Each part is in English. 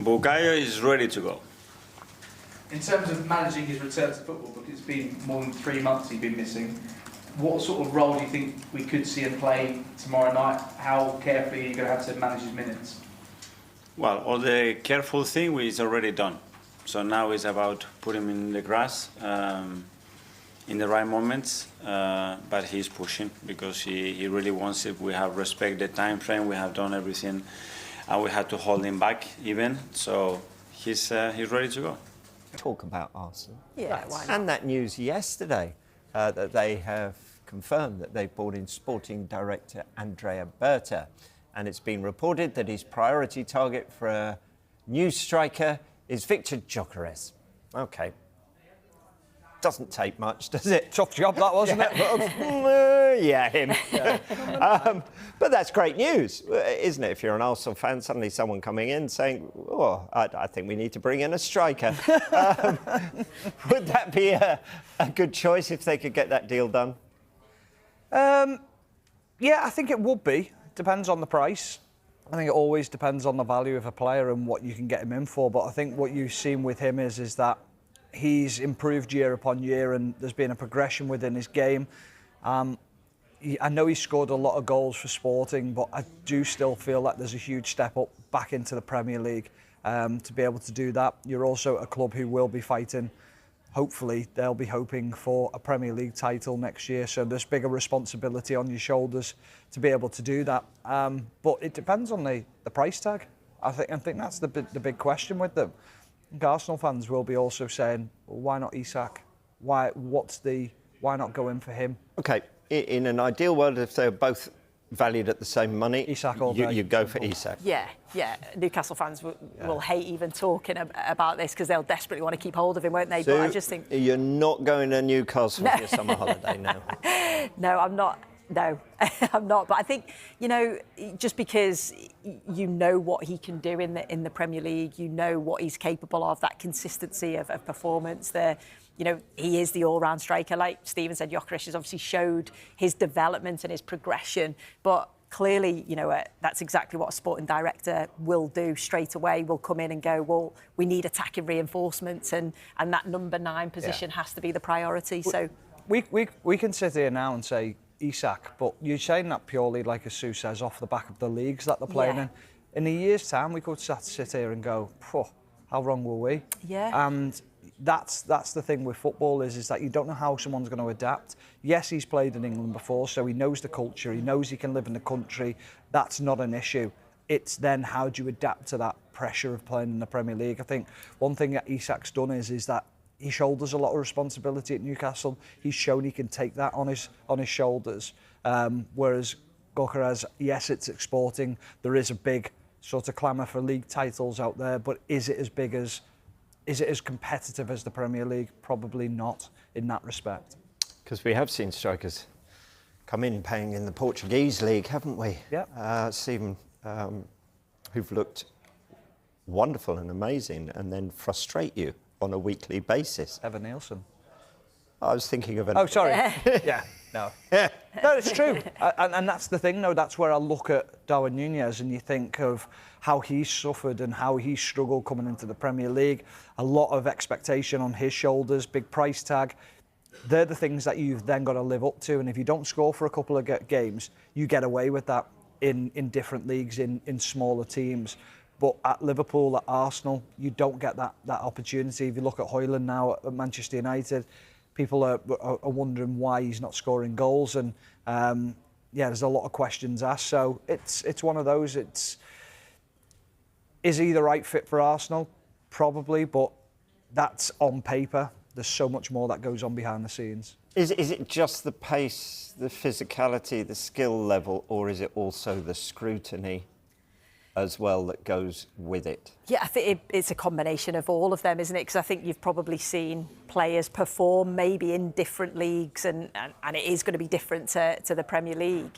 Bukayo is ready to go. In terms of managing his return to football, because it's been more than 3 months he's been missing, what sort of role do you think we could see him play tomorrow night? How carefully are you going to have to manage his minutes? Well, all the careful thing is already done. So now it's about putting him in the grass in the right moments. But he's pushing because he really wants it. We have respected the time frame. We have done everything, and we had to hold him back even. So he's ready to go. Talk about Arsenal. Yeah, why not? And that news yesterday that they have confirmed that they've brought in sporting director Andrea Berta. And it's been reported that his priority target for a new striker is Victor Gyokeres. OK. Doesn't take much, does it? Tough job that, wasn't it? Yeah, him. Yeah. But that's great news, isn't it? If you're an Arsenal fan, suddenly someone coming in saying, oh, I think we need to bring in a striker. Would that be a good choice if they could get that deal done? Yeah, I think it would be. Depends on the price. I think it always depends on the value of a player and what you can get him in for. But I think what you've seen with him is that he's improved year upon year and there's been a progression within his game. I know he scored a lot of goals for Sporting, but I do still feel that there's a huge step up back into the Premier League to be able to do that. You're also a club who will be fighting. Hopefully, they'll be hoping for a Premier League title next year, so there's bigger responsibility on your shoulders to be able to do that. But it depends on the price tag. I think that's the big question with them. I think Arsenal fans will be also saying, well, why not Isak? Why not go in for him? OK, in an ideal world, if they're both valued at the same money, Isak all day. you go for Isak. Yeah. Newcastle fans will hate even talking about this because they'll desperately want to keep hold of him, won't they? So but I just think you're not going to Newcastle for your summer holiday now. No, I'm not. No, I'm not. But I think, just because you know what he can do in the Premier League, you know what he's capable of, that consistency of performance there. He is the all-round striker. Like Stephen said, Gyokeres has obviously showed his development and his progression. But clearly, that's exactly what a sporting director will do straight away. Will come in and go, well, we need attacking reinforcements, and that number 9 position has to be the priority. So we can sit here now and say Isak, but you're saying that purely, like as Sue says, off the back of the leagues that they're playing in. In a year's time, we could sit here and go, how wrong were we? Yeah. And that's the thing with football is that you don't know how someone's going to adapt. Yes, he's played in England before, so he knows the culture. He knows he can live in the country. That's not an issue. It's then how do you adapt to that pressure of playing in the Premier League? I think one thing that Isak's done is that he shoulders a lot of responsibility at Newcastle. He's shown he can take that on his shoulders. Whereas Gyokeres, yes, it's exporting. There is a big sort of clamour for league titles out there, but is it as competitive as the Premier League? Probably not in that respect. Because we have seen strikers come in paying in the Portuguese league, haven't we? Yeah. Stephen, who've looked wonderful and amazing and then frustrate you on a weekly basis. Evan Nielsen. I was thinking of an... Oh, sorry. Yeah, no. No, it's true. And that's the thing, though. That's where I look at Darwin Núñez and you think of how he's suffered and how he struggled coming into the Premier League. A lot of expectation on his shoulders, big price tag. They're the things that you've then got to live up to. And if you don't score for a couple of games, you get away with that in different leagues, in smaller teams. But at Liverpool, at Arsenal, you don't get that opportunity. If you look at Højlund now at Manchester United, people are wondering why he's not scoring goals. And there's a lot of questions asked. So it's one of those. Is he the right fit for Arsenal? Probably, but that's on paper. There's so much more that goes on behind the scenes. Is it just the pace, the physicality, the skill level, or is it also the scrutiny as well that goes with it? Yeah, I think it's a combination of all of them, isn't it? Because I think you've probably seen players perform maybe in different leagues and it is going to be different to the Premier League.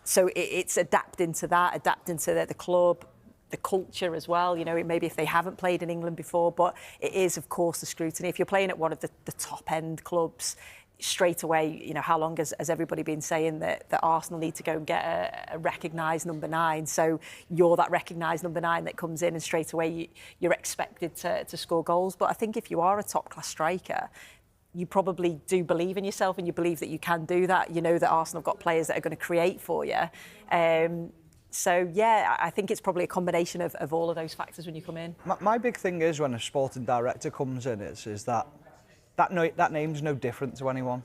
So it's adapting to that, adapting to the club, the culture as well. Maybe if they haven't played in England before, but it is, of course, the scrutiny. If you're playing at one of the top-end clubs, straight away, you know, how long has everybody been saying that Arsenal need to go and get a recognised number 9? So you're that recognised number 9 that comes in and straight away you're expected to score goals. But I think if you are a top-class striker, you probably do believe in yourself and you believe that you can do that. You know that Arsenal have got players that are going to create for you. So, yeah, I think it's probably a combination of all of those factors when you come in. My big thing is when a sporting director comes in is that name's no different to anyone.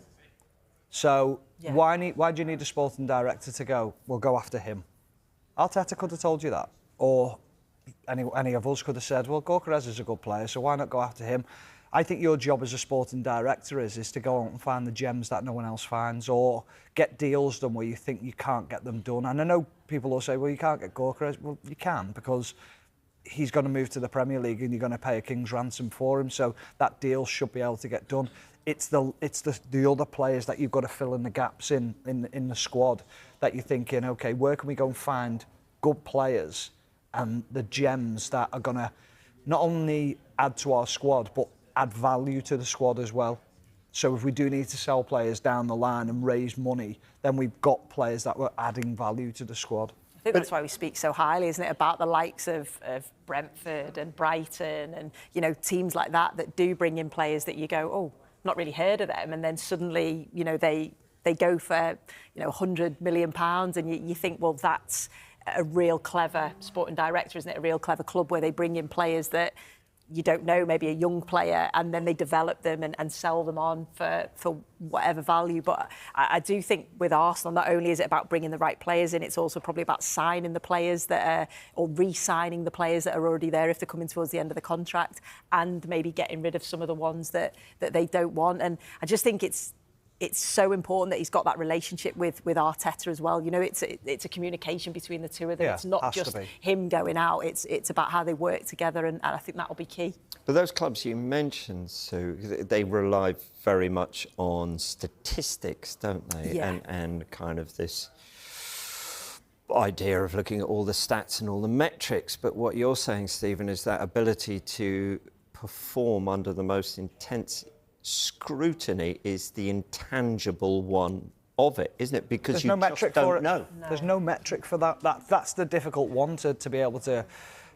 So Yeah. why do you need a sporting director to go, we'll go after him? Arteta could have told you that. Or any of us could have said, well, Gyokeres is a good player, so why not go after him? I think your job as a sporting director is to go out and find the gems that no one else finds, or get deals done where you think you can't get them done. And I know people will say, well, you can't get Gyokeres. Well, you can, because he's going to move to the Premier League and you're going to pay a king's ransom for him. So that deal should be able to get done. It's the other players that you've got to fill in the gaps in the squad that you're thinking, okay, where can we go and find good players and the gems that are going to not only add to our squad, but add value to the squad as well. So if we do need to sell players down the line and raise money, then we've got players that were adding value to the squad. I think that's why we speak so highly, isn't it, about the likes of Brentford and Brighton and, you know, teams like that do bring in players that you go, oh, not really heard of them, and then suddenly, you know, they go for, you know, £100 million, and you think, well, that's a real clever sporting director, isn't it? A real clever club where they bring in players that you don't know, maybe a young player, and then they develop them and sell them on for whatever value. But I do think with Arsenal, not only is it about bringing the right players in, it's also probably about signing the players that are, or re-signing the players that are already there if they're coming towards the end of the contract, and maybe getting rid of some of the ones that they don't want. And I just think it's so important that he's got that relationship with Arteta as well. You know, it's a communication between the two of them. Yeah, it's not just him going out. It's about how they work together, and I think that will be key. But those clubs you mentioned, Sue, they rely very much on statistics, don't they? Yeah. And kind of this idea of looking at all the stats and all the metrics. But what you're saying, Stephen, is that ability to perform under the most intense scrutiny is the intangible one of it, isn't it? Because there's you no just metric don't for it. know. No. There's no metric for that. That's the difficult one to be able to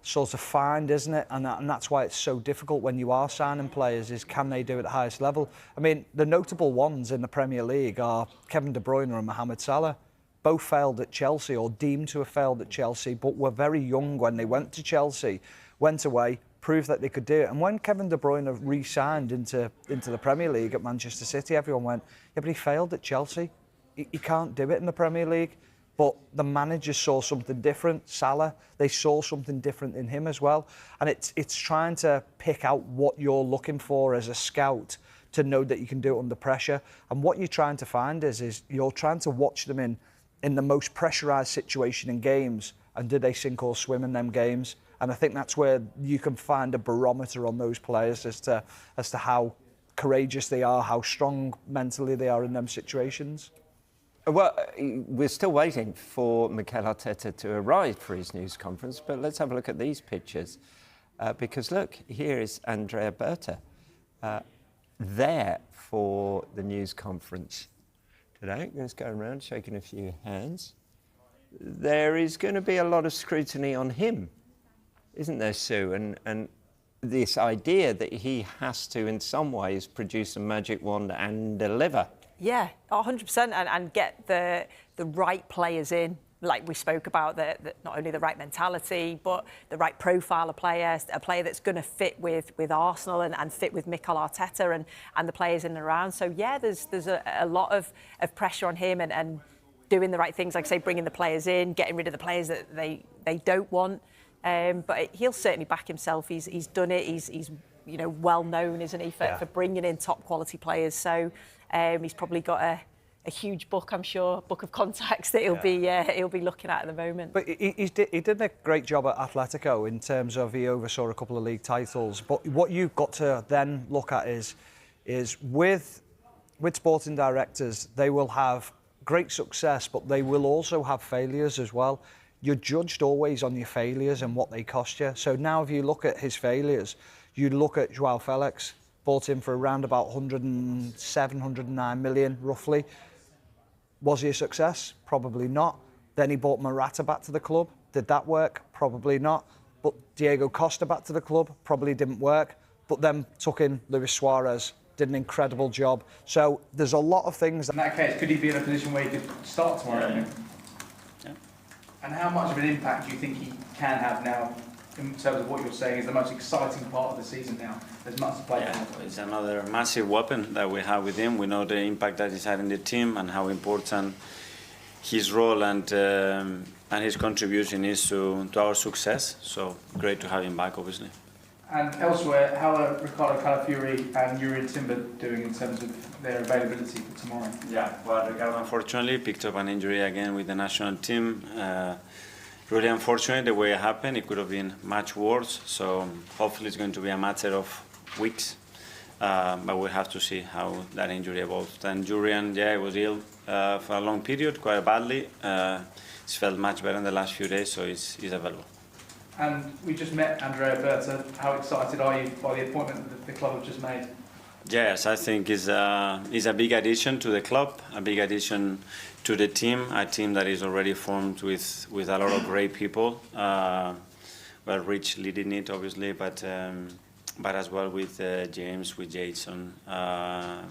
sort of find, isn't it? And that's why it's so difficult when you are signing players, is can they do it at the highest level? I mean, the notable ones in the Premier League are Kevin De Bruyne and Mohamed Salah. Both failed at Chelsea, or deemed to have failed at Chelsea, but were very young when they went to Chelsea, went away, proved that they could do it. And when Kevin De Bruyne re-signed into the Premier League at Manchester City, everyone went, yeah, but he failed at Chelsea. He can't do it in the Premier League. But the managers saw something different. Salah, they saw something different in him as well. And it's trying to pick out what you're looking for as a scout to know that you can do it under pressure. And what you're trying to find is you're trying to watch them in the most pressurised situation in games, and do they sink or swim in them games? And I think that's where you can find a barometer on those players as to how courageous they are, how strong mentally they are in them situations. Well, we're still waiting for Mikel Arteta to arrive for his news conference, but let's have a look at these pictures. Because look, here is Andrea Berta there for the news conference today. Just going around shaking a few hands. There is going to be a lot of scrutiny on him, isn't there, Sue? And this idea that he has to, in some ways, produce a magic wand and deliver. Yeah, 100%, and get the right players in. Like we spoke about, not only the right mentality, but the right profile of player, a player that's going to fit with Arsenal and fit with Mikel Arteta and the players in and around. So, yeah, there's a lot of pressure on him and doing the right things, like I say, bringing the players in, getting rid of the players that they don't want. But he'll certainly back himself. He's done it. He's you know, well known, isn't he, for bringing in top quality players. So he's probably got a huge book, I'm sure, book of contacts that he'll be looking at the moment. But he did a great job at Atletico in terms of he oversaw a couple of league titles. But what you've got to then look at is with sporting directors, they will have great success, but they will also have failures as well. You're judged always on your failures and what they cost you. So now if you look at his failures, you look at Joao Felix, bought him for around about 107, 109 million roughly. Was he a success? Probably not. Then he bought Morata back to the club. Did that work? Probably not. But Diego Costa back to the club, probably didn't work. But then took in Luis Suarez, did an incredible job. So there's a lot of things. In that case, could he be in a position where he could start tomorrow? Yeah. And how much of an impact do you think he can have now, in terms of what you're saying is the most exciting part of the season now, as much to play Yeah, for? it's another massive weapon that we have with him. We know the impact that he's had in the team and how important his role and his contribution is to our success. So great to have him back, obviously. And elsewhere, how are Ricardo Calafiori and Jurriën Timber doing in terms of their availability for tomorrow? Yeah, well, Ricardo unfortunately picked up an injury again with the national team. Really unfortunate the way it happened. It could have been much worse. So hopefully it's going to be a matter of weeks. But we'll have to see how that injury evolves. And Jurriën, yeah, he was ill for a long period, quite badly. He's felt much better in the last few days, so he's available. And we just met Andrea Berta. How excited are you by the appointment that the club have just made? Yes, I think he's a big addition to the club, a big addition to the team, a team that is already formed with a lot of great people. Well, Rich leading it, obviously, but as well with James, with Jason,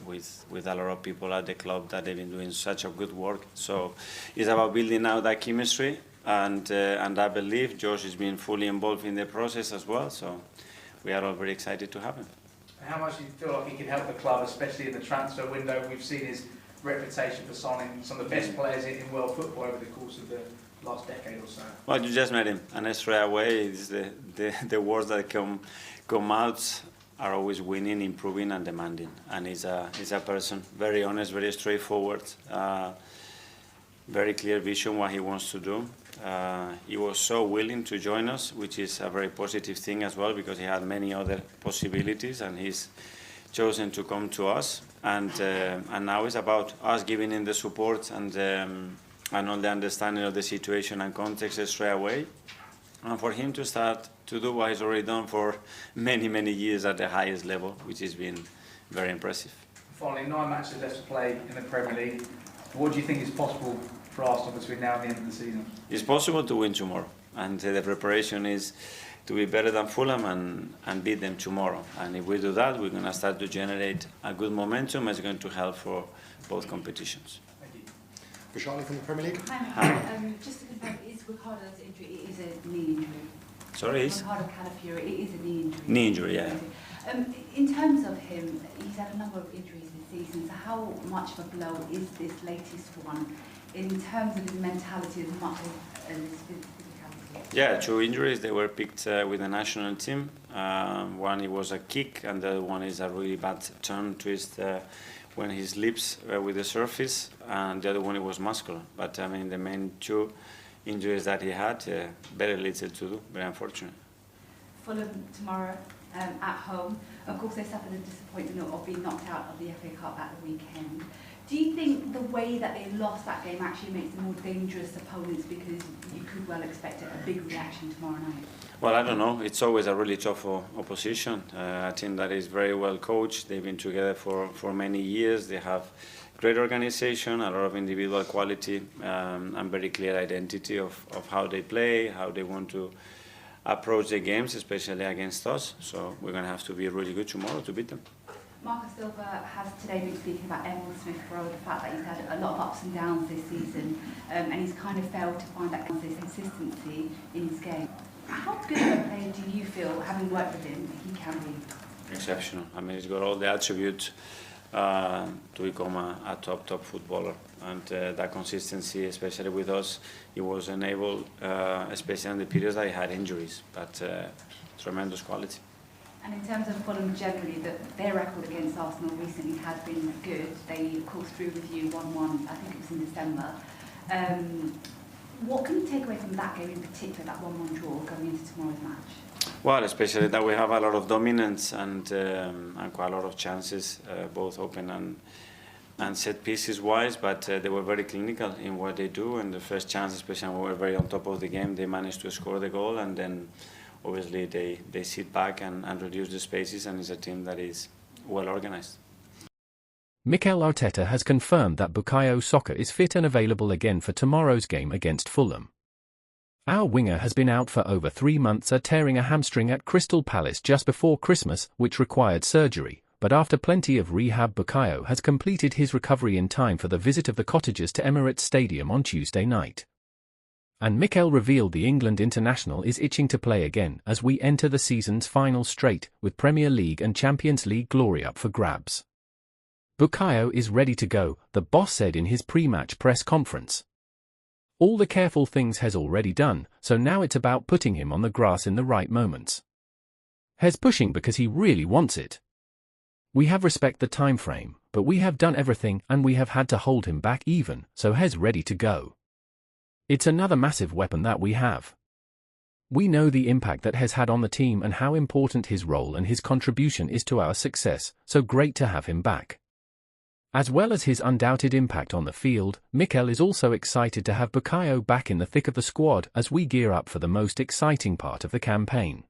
with a lot of people at the club that they've been doing such a good work. So it's about building out that chemistry, and I believe Josh is being fully involved in the process as well. So we are all very excited to have him. How much do you feel like he can help the club, especially in the transfer window? We've seen his reputation for signing some of the best players in world football over the course of the last decade or so. Well, you just met him, and straight away, it's the words that come out are always winning, improving, and demanding. And he's a person very honest, very straightforward, very clear vision what he wants to do. He was so willing to join us, which is a very positive thing as well, because he had many other possibilities, and he's chosen to come to us. And now it's about us giving him the support and all the understanding of the situation and context straight away, and for him to start to do what he's already done for many, many years at the highest level, which has been very impressive. Finally, 9 matches left to play in the Premier League. What do you think is possible for Arsenal between now and the end of the season? It's possible to win tomorrow, and the preparation is to be better than Fulham and beat them tomorrow. And if we do that, we're going to start to generate a good momentum. It's going to help for both competitions. Thank you. Bashali from the Premier League. Hi. Just to confirm, is Ricardo's injury, it is a knee injury? Sorry, Ricardo Calafiori, it is a knee injury? Knee injury, yeah. In terms of him, he's had a number of injuries this season, so how much of a blow is this latest one in terms of his mentality as much as his physicality? Yeah, 2 injuries. They were picked with the national team. One, it was a kick, and the other one is a really bad turn twist when his lips were with the surface, and the other one, it was muscular. But I mean, the main 2 injuries that he had, very little to do, very unfortunate. Fulham tomorrow at home. Of course, they suffered the disappointment of being knocked out of the FA Cup at the weekend. Do you think the way that they lost that game actually makes them more dangerous opponents, because you could well expect a big reaction tomorrow night? Well, I don't know. It's always a really tough opposition. A team that is very well coached. They've been together for many years. They have great organization, a lot of individual quality, and very clear identity of how they play, how they want to approach the games, especially against us. So we're going to have to be really good tomorrow to beat them. Marcus Silva has today been speaking about Emil Smith-Rowe, the fact that he's had a lot of ups and downs this season, and he's kind of failed to find that consistency in his game. How good of a player do you feel, having worked with him, he can be? Exceptional. I mean, he's got all the attributes to become a top footballer, and that consistency, especially with us, he was enabled, especially in the periods that he had injuries, but tremendous quality. And in terms of Fulham generally, their record against Arsenal recently has been good. They, of course, drew with you 1-1, I think it was in December. What can you take away from that game in particular, that 1-1 draw, going into tomorrow's match? Well, especially that we have a lot of dominance and quite a lot of chances, both open and set pieces wise, but they were very clinical in what they do. And the first chance, especially when we were very on top of the game, they managed to score the goal, and then obviously they sit back and reduce the spaces, and it's a team that is well organized. Mikel Arteta has confirmed that Bukayo Saka is fit and available again for tomorrow's game against Fulham. Our winger has been out for over 3 months tearing a hamstring at Crystal Palace just before Christmas, which required surgery, but after plenty of rehab, Bukayo has completed his recovery in time for the visit of the Cottagers to Emirates Stadium on Tuesday night. And Mikel revealed the England international is itching to play again as we enter the season's final straight, with Premier League and Champions League glory up for grabs. Bukayo is ready to go, the boss said in his pre-match press conference. All the careful things has already done, so now it's about putting him on the grass in the right moments. He's pushing because he really wants it. We have respect the time frame, but we have done everything and we have had to hold him back even, so he's ready to go. It's another massive weapon that we have. We know the impact that has had on the team and how important his role and his contribution is to our success, so great to have him back. As well as his undoubted impact on the field, Mikel is also excited to have Bukayo back in the thick of the squad as we gear up for the most exciting part of the campaign.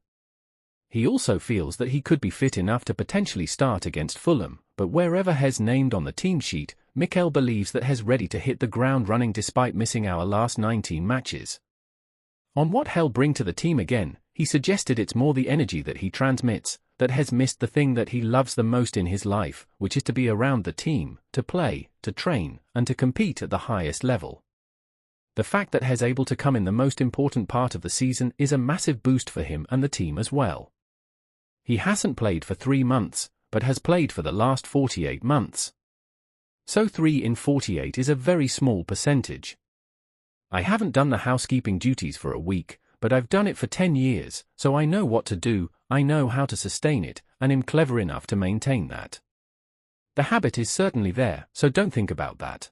He also feels that he could be fit enough to potentially start against Fulham, but wherever he's named on the team sheet, Mikel believes that he's ready to hit the ground running despite missing our last 19 matches. On what he'll bring to the team again, he suggested it's more the energy that he transmits, that has missed the thing that he loves the most in his life, which is to be around the team, to play, to train, and to compete at the highest level. The fact that he's able to come in the most important part of the season is a massive boost for him and the team as well. He hasn't played for 3 months, but has played for the last 48 months. So 3 in 48 is a very small percentage. I haven't done the housekeeping duties for a week, but I've done it for 10 years, so I know what to do, I know how to sustain it, and am clever enough to maintain that. The habit is certainly there, so don't think about that.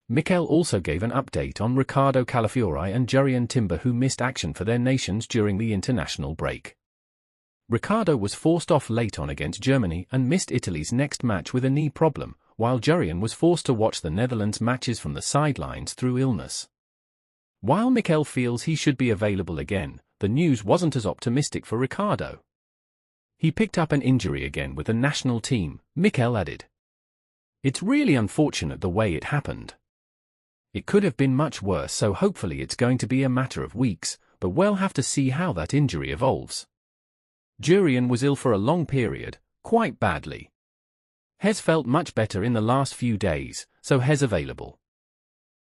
Mikel also gave an update on Riccardo Calafiori and Jurrien Timber, who missed action for their nations during the international break. Riccardo was forced off late on against Germany and missed Italy's next match with a knee problem, while Jurrien was forced to watch the Netherlands matches from the sidelines through illness. While Mikel feels he should be available again, the news wasn't as optimistic for Riccardo. He picked up an injury again with the national team, Mikel added. It's really unfortunate the way it happened. It could have been much worse, so hopefully it's going to be a matter of weeks, but we'll have to see how that injury evolves. Jurrien was ill for a long period, quite badly. He's felt much better in the last few days, so he's available.